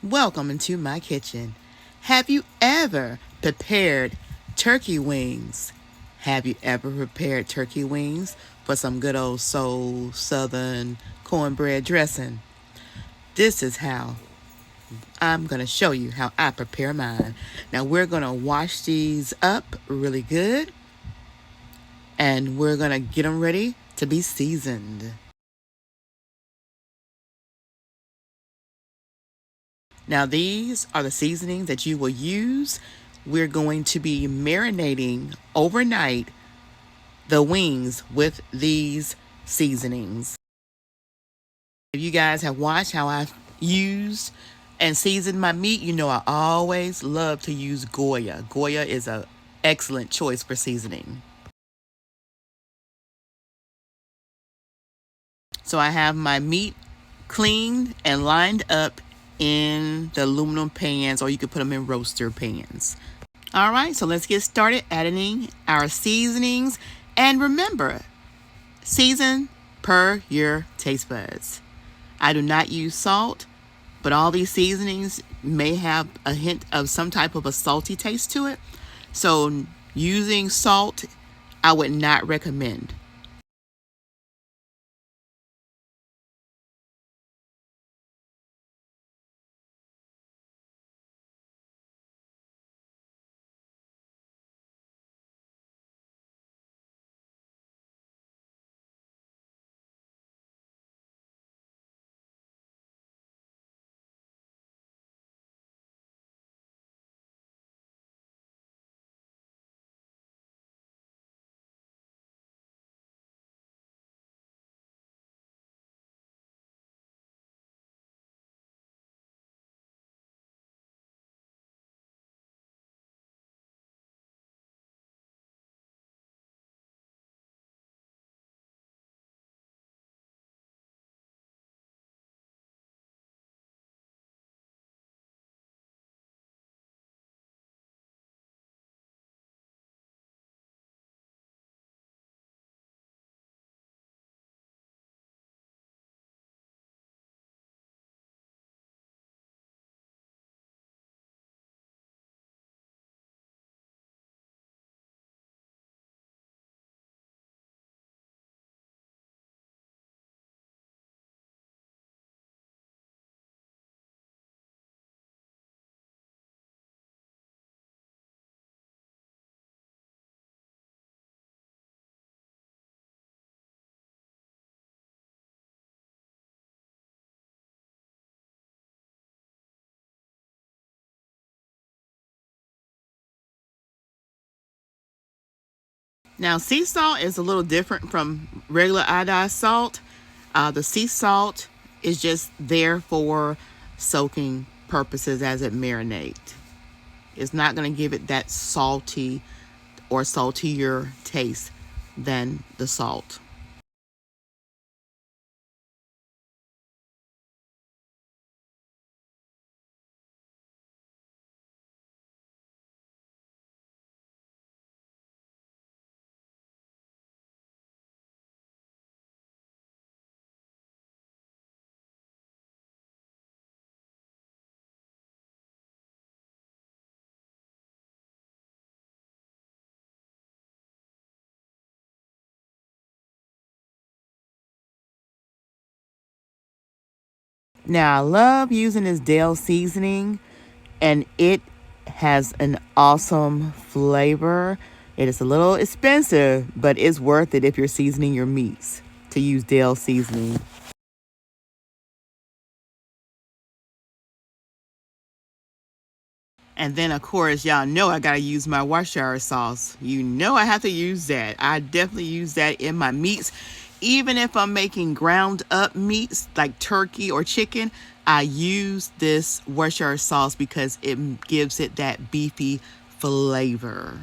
Welcome into my kitchen. Have you ever prepared turkey wings? Have you ever prepared turkey wings for some good old soul southern cornbread dressing? This is how I'm going to show you how I prepare mine. Now we're going to wash these up really good and we're going to get them ready to be seasoned. Now these are the seasonings that you will use. We're going to be marinating overnight the wings with these seasonings. If you guys have watched how I've used and seasoned my meat, you know I always love to use Goya. Goya is an excellent choice for seasoning. So I have my meat cleaned and lined up in the aluminum pans, or you could put them in roaster pans. All right, so let's get started adding our seasonings. And remember, season per your taste buds. I do not use salt, but all these seasonings may have a hint of some type of a salty taste to it. So using salt, I would not recommend. Now, sea salt is a little different from regular iodized salt. The sea salt is just there for soaking purposes as it marinates. It's not going to give it that salty or saltier taste than the salt. Now, I love using this Dale seasoning, and it has an awesome flavor. It is a little expensive, but it's worth it if you're seasoning your meats to use Dale seasoning. And then, of course, y'all know I got to use my Worcestershire sauce. You know I have to use that. I definitely use that in my meats. Even if I'm making ground up meats like turkey or chicken, I use this Worcestershire sauce because it gives it that beefy flavor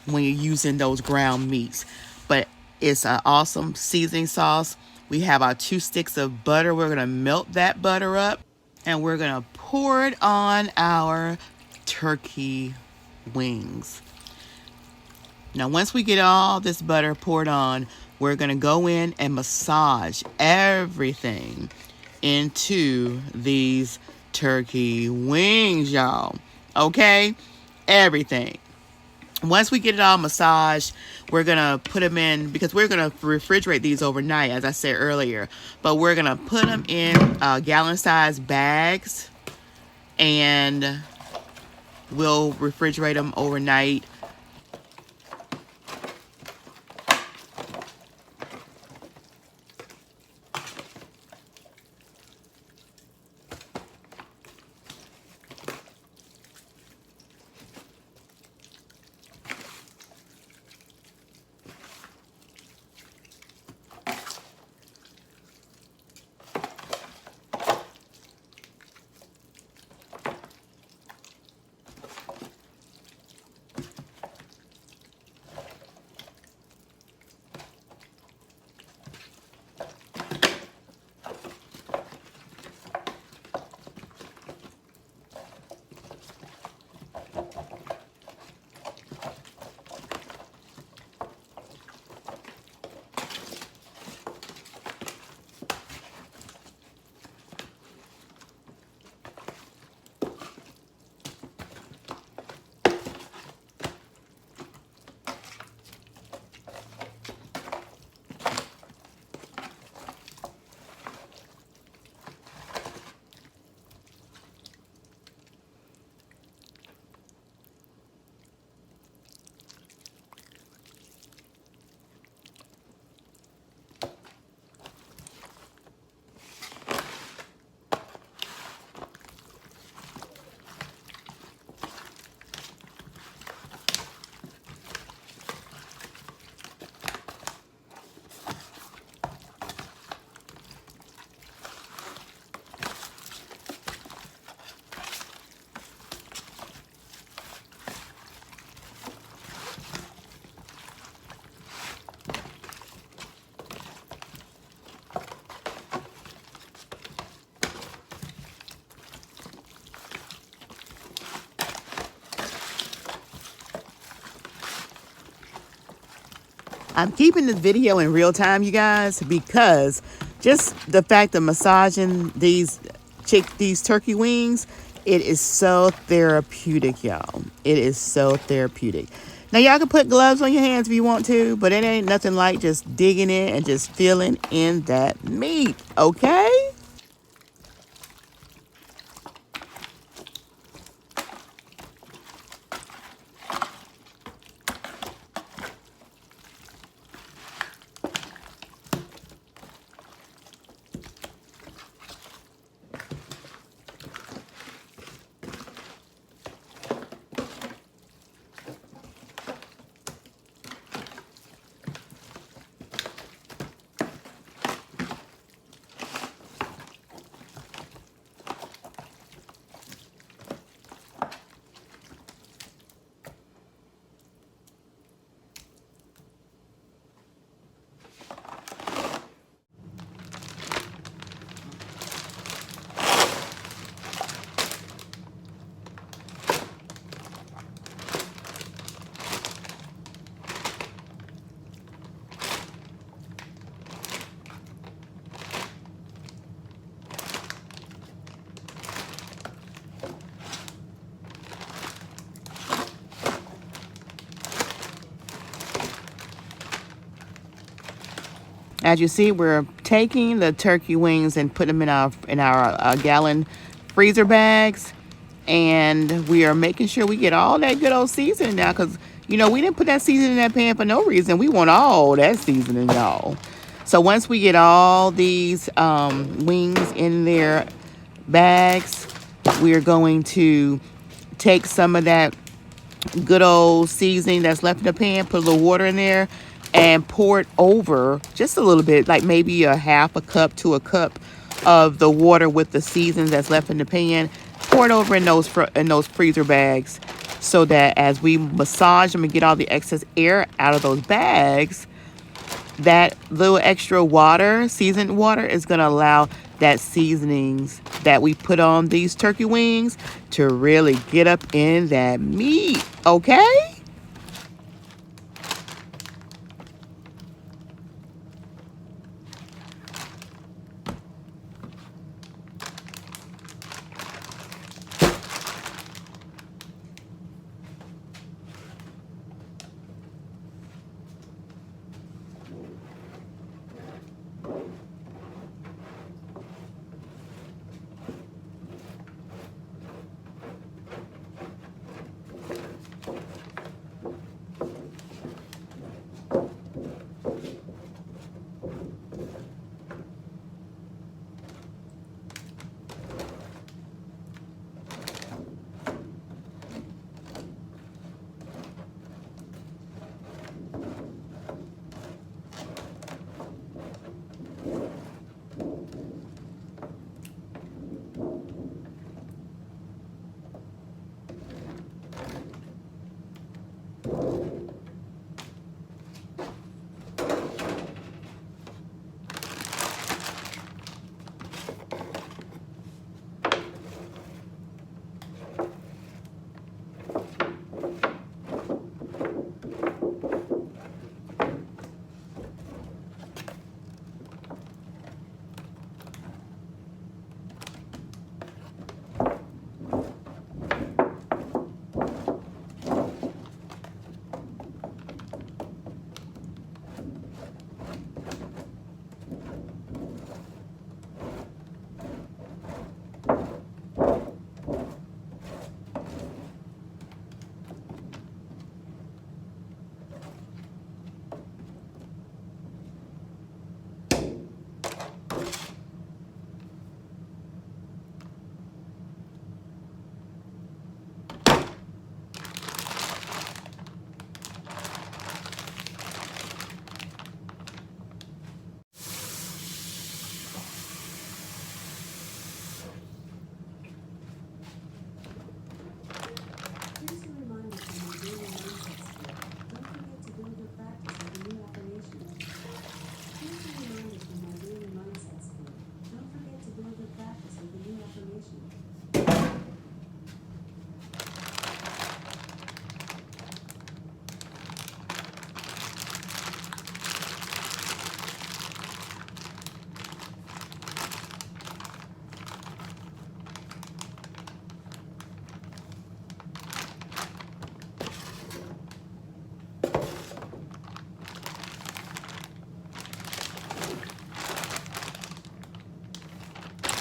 when you're using those ground meats. But it's an awesome seasoning sauce. We have our 2 sticks of butter. We're going to melt that butter up and we're going to pour it on our turkey wings. Now, once we get all this butter poured on, we're going to go in and massage everything into these turkey wings, y'all. Okay? Everything. Once we get it all massaged, we're gonna put them in, because we're gonna refrigerate these overnight, as I said earlier. But we're gonna put them in gallon-sized bags, and we'll refrigerate them overnight. I'm keeping this video in real time, you guys, because just the fact of massaging these turkey wings, it is so therapeutic, y'all. It is so therapeutic. Now, y'all can put gloves on your hands if you want to, but it ain't nothing like just digging in and just feeling in that meat, okay? As you see, we're taking the turkey wings and putting them in our gallon freezer bags, and we are making sure we get all that good old seasoning now, because you know we didn't put that seasoning in that pan for no reason. We want all that seasoning, y'all. So once we get all these wings in their bags, we are going to take some of that good old seasoning that's left in the pan, put a little water in there, and pour it over just a little bit, like maybe a half a cup to a cup of the water with the seasoning that's left in the pan. Pour it over in those freezer bags, so that as we massage them and get all the excess air out of those bags, that little extra water, seasoned water, is going to allow that seasonings that we put on these turkey wings to really get up in that meat, okay?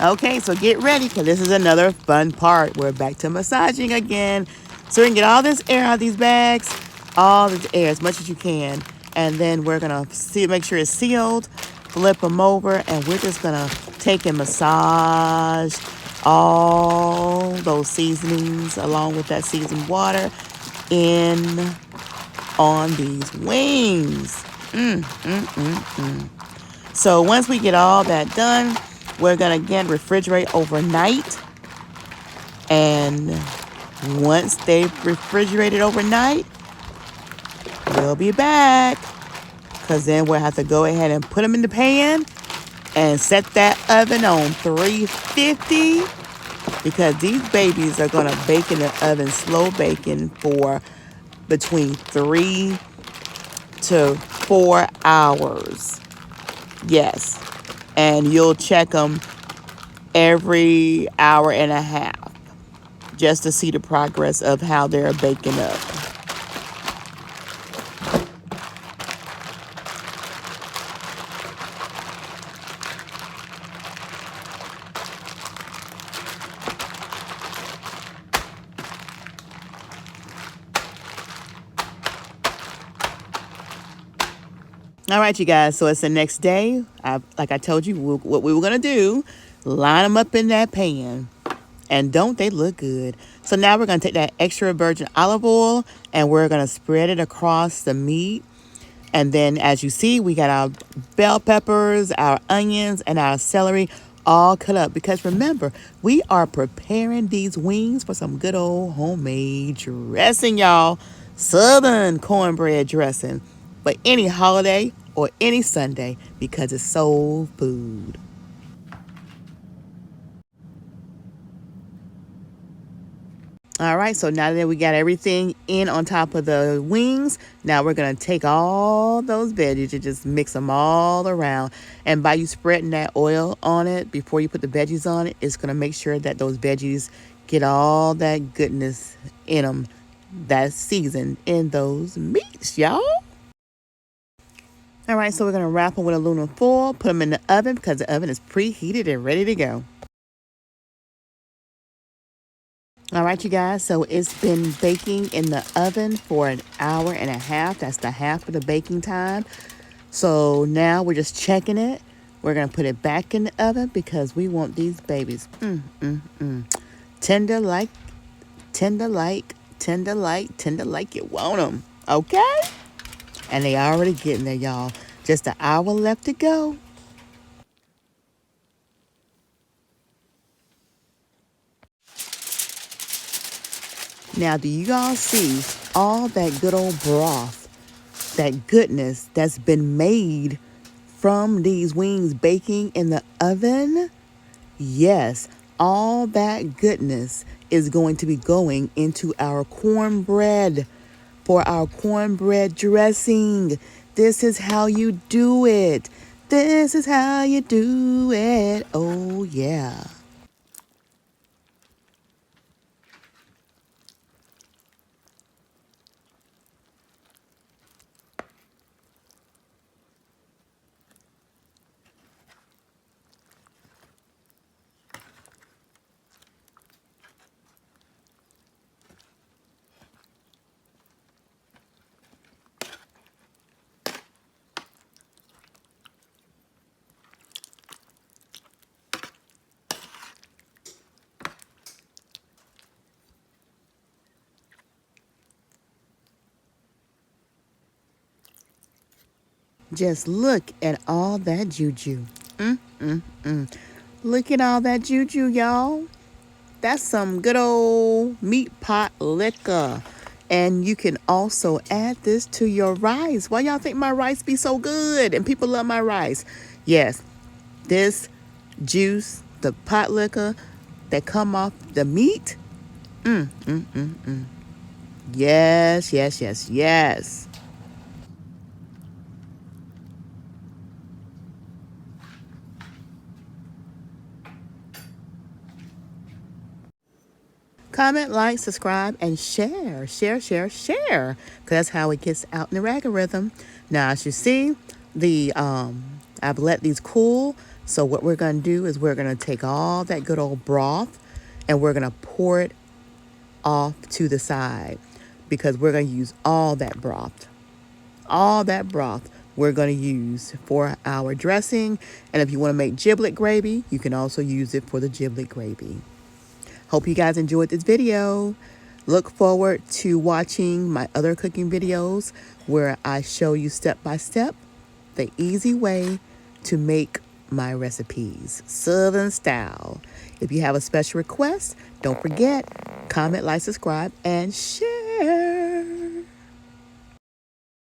Okay, so get ready because this is another fun part. We're back to massaging again. So we can get all this air out of these bags, all the air as much as you can. And then we're going to make sure it's sealed, flip them over, and we're just going to take and massage all those seasonings along with that seasoned water in on these wings. So once we get all that done, we're going to again refrigerate overnight. And once they've refrigerated overnight, we'll be back. Because then we'll have to go ahead and put them in the pan and set that oven on 350. Because these babies are going to bake in the oven, slow baking, for between 3 to 4 hours. Yes. And you'll check them every hour and a half just to see the progress of how they're baking up. All right, you guys. So it's the next day. Like I told you, what we were going to do, line them up in that pan. And don't they look good? So now we're going to take that extra virgin olive oil and we're going to spread it across the meat. And then as you see, we got our bell peppers, our onions, and our celery all cut up. Because remember, we are preparing these wings for some good old homemade dressing, y'all. Southern cornbread dressing. For any holiday or any Sunday because it's soul food. All right, so now that we got everything in on top of the wings, now we're going to take all those veggies and just mix them all around. And by you spreading that oil on it before you put the veggies on it, it's going to make sure that those veggies get all that goodness in them that's seasoned in those meats, y'all. All right, so we're going to wrap them with aluminum foil, put them in the oven because the oven is preheated and ready to go. All right, you guys, so it's been baking in the oven for an hour and a half. That's the half of the baking time. So now we're just checking it. We're going to put it back in the oven because we want these babies tender like you want them. Okay? And they already getting there, y'all. Just an hour left to go. Now, do you all see all that good old broth, that goodness that's been made from these wings baking in the oven? Yes, all that goodness is going to be going into our cornbread for our cornbread dressing. This is how you do it. This is how you do it. Oh, yeah. Just look at all that juju. Look at all that juju, y'all. That's some good old meat pot liquor. And you can also add this to your rice. Why y'all think my rice be so good and people love my rice? Yes, this juice, the pot liquor that come off the meat. Yes, yes, yes, yes. Comment, like, subscribe, and share. Share, share, share. Because that's how it gets out in the algorithm. Now, as you see, I've let these cool. So what we're going to do is we're going to take all that good old broth and we're going to pour it off to the side because we're going to use all that broth. All that broth we're going to use for our dressing. And if you want to make giblet gravy, you can also use it for the giblet gravy. Hope you guys enjoyed this video. Look forward to watching my other cooking videos where I show you step by step the easy way to make my recipes, Southern style. If you have a special request, don't forget, comment, like, subscribe, and share.